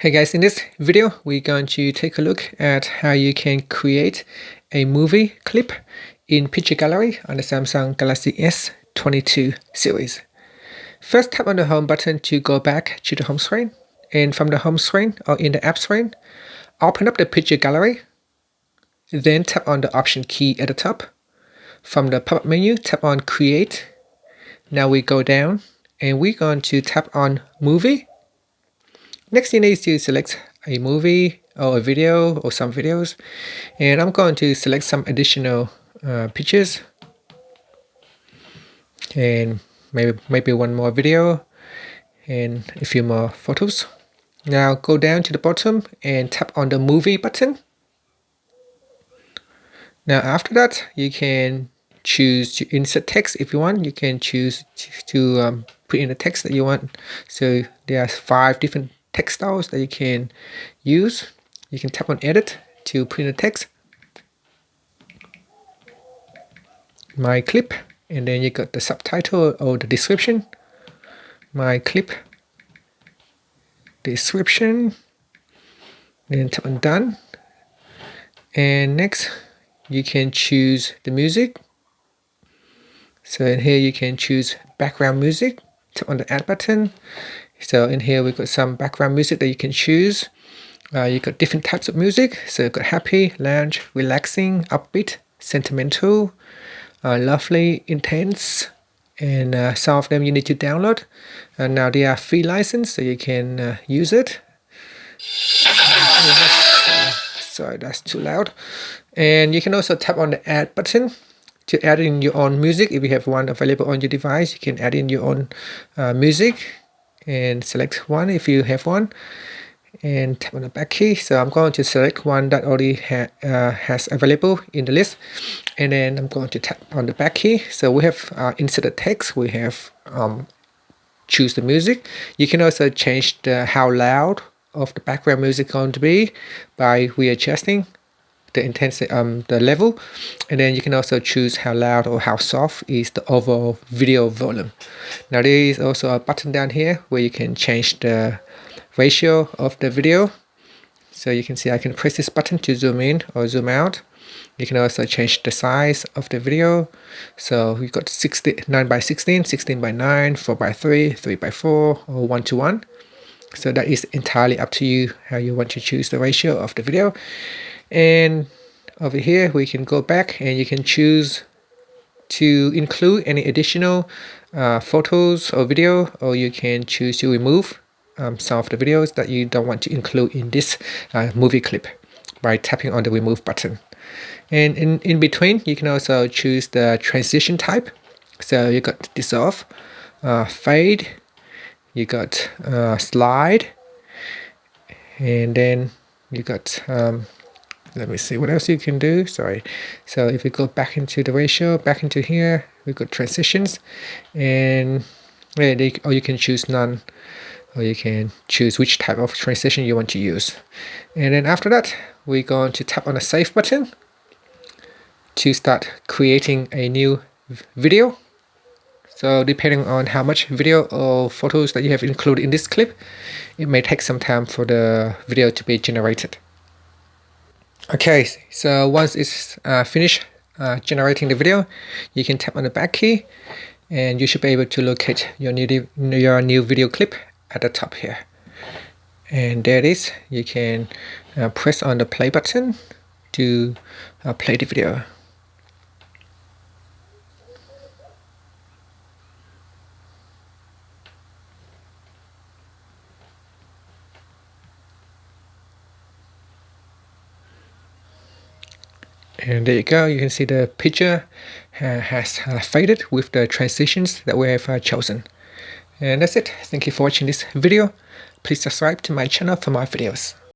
Hey guys, in this video, we're going to take a look at how you can create a movie clip in Picture Gallery on the Samsung Galaxy S22 series. First, tap on the home button to go back to the home screen. And from the home screen or in the app screen, open up the Picture Gallery. Then tap on the option key at the top. From the pop-up menu, tap on Create. Now we go down and we're going to tap on Movie. Next, you need to select a movie or a video or some videos, and I'm going to select some additional pictures and maybe one more video and a few more photos. Now go down to the bottom and tap on the movie button. Now after that, you can choose to insert text if you want. You can choose to put in the text that you want. So there are 5 different text styles that you can use. You can tap on edit to put in the text. My clip, and then you got the subtitle or the description. My clip description. Then tap on done. And next you can choose the music. So in here you can choose background music. Tap on the add button. So in here we've got some background music that you can choose. You've got different types of music. So you've got happy, lounge, relaxing, upbeat, sentimental, lovely, intense, and some of them you need to download. And now they are free license, so you can use it. Sorry, that's too loud. And you can also tap on the add button to add in your own music. If you have one available on your device, you can add in your own music and select one if you have one, and tap on the back key. So I'm going to select one that already has available in the list, and then I'm going to tap on the back key. So we have inserted text, we have choose the music. You can also change how loud of the background music going to be by readjusting the intensity, the level, and then you can also choose how loud or how soft is the overall video volume. Now there is also a button down here where you can change the ratio of the video. So you can see I can press this button to zoom in or zoom out. You can also change the size of the video. So we've got 9 by 16, 16 by 9, 4 by 3, 3 by 4, or 1 to 1. So that is entirely up to you how you want to choose the ratio of the video. And over here we can go back and you can choose to include any additional photos or video, or you can choose to remove some of the videos that you don't want to include in this movie clip by tapping on the remove button. And in between you can also choose the transition type. So you got dissolve, fade, you got slide, and then you got let me see what else you can do. Sorry. So if we go back into the ratio, back into here, we've got transitions, and or you can choose none, or you can choose which type of transition you want to use. And then after that, we're going to tap on the save button to start creating a new video. So depending on how much video or photos that you have included in this clip, it may take some time for the video to be generated. Okay, so once it's finished generating the video, you can tap on the back key and you should be able to locate your new video clip at the top here. And there it is. You can press on the play button to play the video. And there you go, you can see the picture has faded with the transitions that we have chosen. And that's it. Thank you for watching this video. Please subscribe to my channel for more videos.